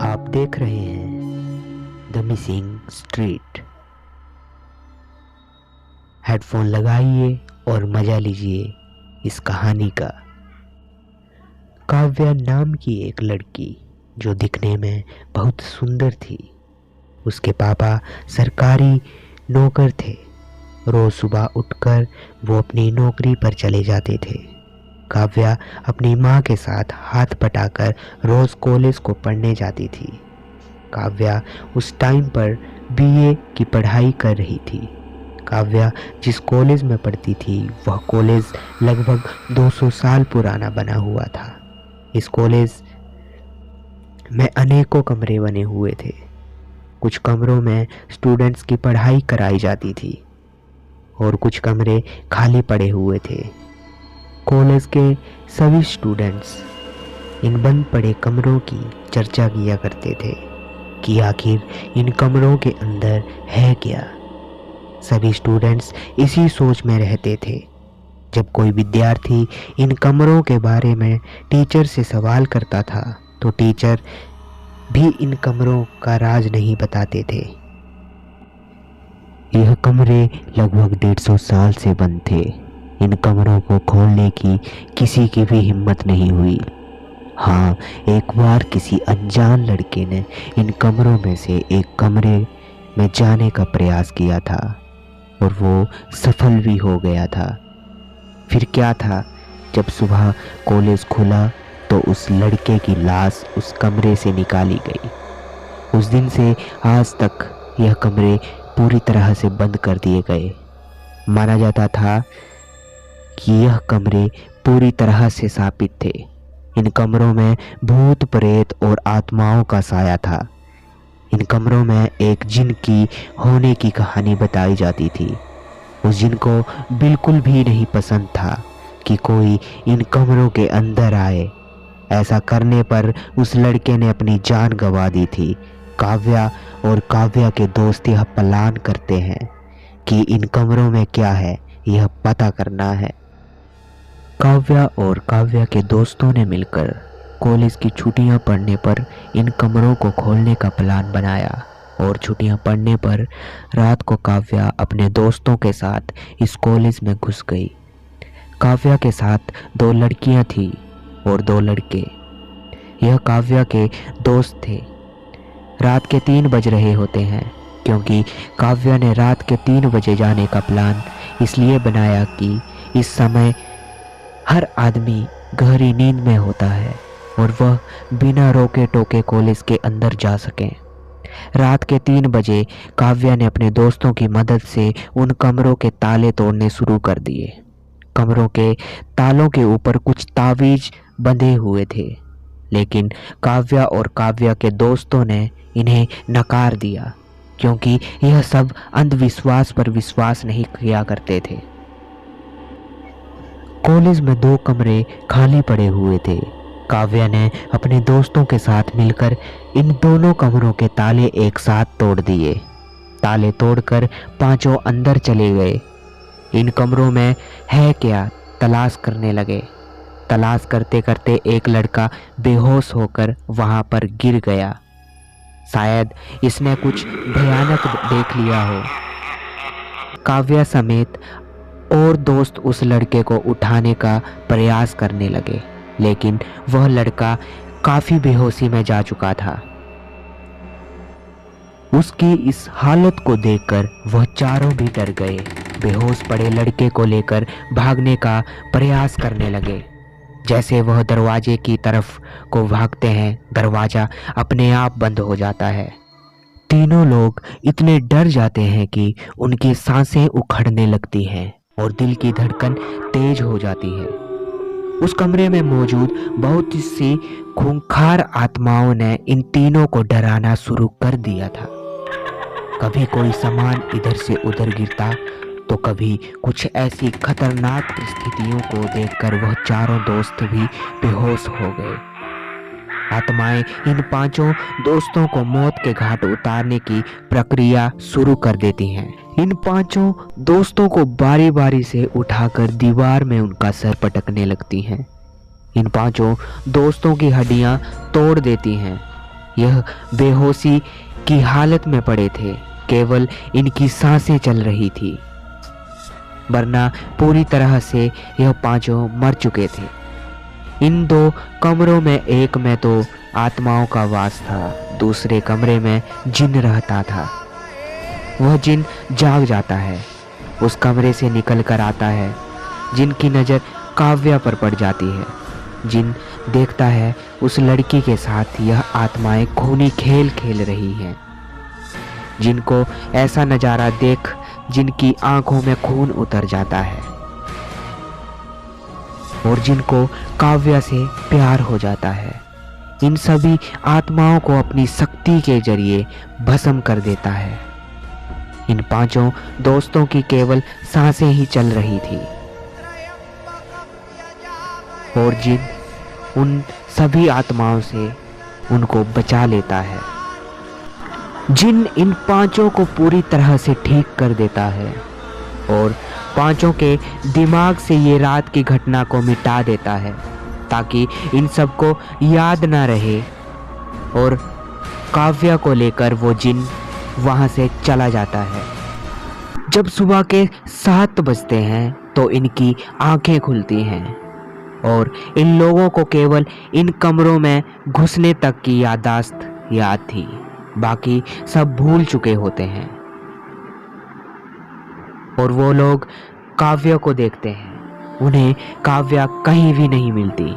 आप देख रहे हैं द मिसिंग स्ट्रीट। हेडफोन लगाइए और मजा लीजिए इस कहानी का। काव्या नाम की एक लड़की जो दिखने में बहुत सुंदर थी। उसके पापा सरकारी नौकर थे। रोज सुबह उठकर वो अपनी नौकरी पर चले जाते थे। काव्या अपनी माँ के साथ हाथ बटाकर रोज कॉलेज को पढ़ने जाती थी। काव्या उस टाइम पर बीए की पढ़ाई कर रही थी। काव्या जिस कॉलेज में पढ़ती थी वह कॉलेज लगभग 200 साल पुराना बना हुआ था। इस कॉलेज में अनेकों कमरे बने हुए थे। कुछ कमरों में स्टूडेंट्स की पढ़ाई कराई जाती थी और कुछ कमरे खाली पड़े हुए थे। कॉलेज के सभी स्टूडेंट्स इन बंद पड़े कमरों की चर्चा किया करते थे कि आखिर इन कमरों के अंदर है क्या। सभी स्टूडेंट्स इसी सोच में रहते थे। जब कोई विद्यार्थी इन कमरों के बारे में टीचर से सवाल करता था तो टीचर भी इन कमरों का राज नहीं बताते थे। यह कमरे लगभग 150 साल से बंद थे। इन कमरों को खोलने की किसी की भी हिम्मत नहीं हुई। हाँ, एक बार किसी अनजान लड़के ने इन कमरों में से एक कमरे में जाने का प्रयास किया था और वो सफल भी हो गया था। फिर क्या था, जब सुबह कॉलेज खुला तो उस लड़के की लाश उस कमरे से निकाली गई। उस दिन से आज तक यह कमरे पूरी तरह से बंद कर दिए गए। माना जाता था कि यह कमरे पूरी तरह से शापित थे। इन कमरों में भूत प्रेत और आत्माओं का साया था। इन कमरों में एक जिन की होने की कहानी बताई जाती थी। उस जिन को बिल्कुल भी नहीं पसंद था कि कोई इन कमरों के अंदर आए। ऐसा करने पर उस लड़के ने अपनी जान गंवा दी थी। काव्या और काव्या के दोस्त यह प्लान करते हैं कि इन कमरों में क्या है यह पता करना है। काव्या और काव्या के दोस्तों ने मिलकर कॉलेज की छुट्टियां पड़ने पर इन कमरों को खोलने का प्लान बनाया और छुट्टियां पड़ने पर रात को काव्या अपने दोस्तों के साथ इस कॉलेज में घुस गई। काव्या के साथ 2 लड़कियां थी और 2 लड़के। यह काव्या के दोस्त थे। रात के 3 बज रहे होते हैं क्योंकि काव्या ने रात के 3 बजे जाने का प्लान इसलिए बनाया कि इस समय हर आदमी गहरी नींद में होता है और वह बिना रोके टोके कॉलेज के अंदर जा सके। रात के 3 बजे काव्या ने अपने दोस्तों की मदद से उन कमरों के ताले तोड़ने शुरू कर दिए। कमरों के तालों के ऊपर कुछ तावीज बंधे हुए थे, लेकिन काव्या और काव्या के दोस्तों ने इन्हें नकार दिया क्योंकि यह सब अंधविश्वास पर विश्वास नहीं किया करते थे। कॉलेज में 2 कमरे खाली पड़े हुए थे। काव्या ने अपने दोस्तों के साथ मिलकर इन दोनों कमरों के ताले एक साथ तोड़ दिए। ताले तोड़कर 5 अंदर चले गए। इन कमरों में है क्या तलाश करने लगे। तलाश करते करते एक लड़का बेहोश होकर वहां पर गिर गया। शायद इसने कुछ भयानक देख लिया हो। काव्या समेत और दोस्त उस लड़के को उठाने का प्रयास करने लगे, लेकिन वह लड़का काफी बेहोशी में जा चुका था। उसकी इस हालत को देखकर वह चारों भी डर गए। बेहोश पड़े लड़के को लेकर भागने का प्रयास करने लगे। जैसे वह दरवाजे की तरफ को भागते हैं, दरवाजा अपने आप बंद हो जाता है। तीनों लोग इतने डर जाते हैं कि उनकी सांसें उखड़ने लगती हैं और दिल की धड़कन तेज हो जाती है। उस कमरे में मौजूद बहुत सी खूंखार आत्माओं ने इन तीनों को डराना शुरू कर दिया था। कभी कोई सामान इधर से उधर गिरता तो कभी कुछ ऐसी खतरनाक स्थितियों को देखकर वह चारों दोस्त भी बेहोश हो गए। आत्माएं इन 5 दोस्तों को मौत के घाट उतारने की प्रक्रिया शुरू कर देती हैं। इन 5 दोस्तों को बारी बारी से उठाकर दीवार में उनका सर पटकने लगती हैं। इन 5 दोस्तों की हड्डियां तोड़ देती हैं यह बेहोशी की हालत में पड़े थे, केवल इनकी सांसें चल रही थी, वरना पूरी तरह से यह पांचों मर चुके थे। इन दो कमरों में, एक में तो आत्माओं का वास था, दूसरे कमरे में जिन रहता था। वह जिन जाग जाता है, उस कमरे से निकल कर आता है। जिन की नज़र काव्या पर पड़ जाती है। जिन देखता है उस लड़की के साथ यह आत्माएं खूनी खेल खेल रही हैं। जिनको ऐसा नज़ारा देख जिनकी आंखों में खून उतर जाता है और जिनको काव्या से प्यार हो जाता है। इन सभी आत्माओं को अपनी शक्ति के जरिए भस्म कर देता है। इन पांचों दोस्तों की केवल सांसें ही चल रही थी और जिन उन सभी आत्माओं से उनको बचा लेता है। जिन इन पांचों को पूरी तरह से ठीक कर देता है और पांचों के दिमाग से ये रात की घटना को मिटा देता है ताकि इन सबको याद ना रहे। और काव्या को लेकर वो जिन वहाँ से चला जाता है। जब सुबह के 7 बजते हैं तो इनकी आंखें खुलती हैं और इन लोगों को केवल इन कमरों में घुसने तक की याददाश्त याद थी, बाकी सब भूल चुके होते हैं। और वो लोग काव्या को देखते हैं। उन्हें काव्या कहीं भी नहीं मिलती।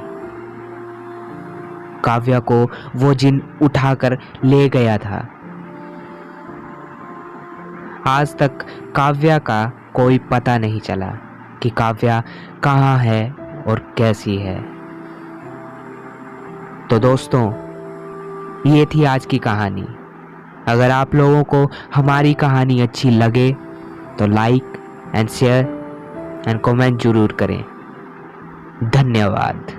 काव्या को वो जिन उठाकर ले गया था। आज तक काव्या का कोई पता नहीं चला कि काव्या कहाँ है और कैसी है। तो दोस्तों, ये थी आज की कहानी। अगर आप लोगों को हमारी कहानी अच्छी लगे तो like and share and comment जरूर करें। धन्यवाद।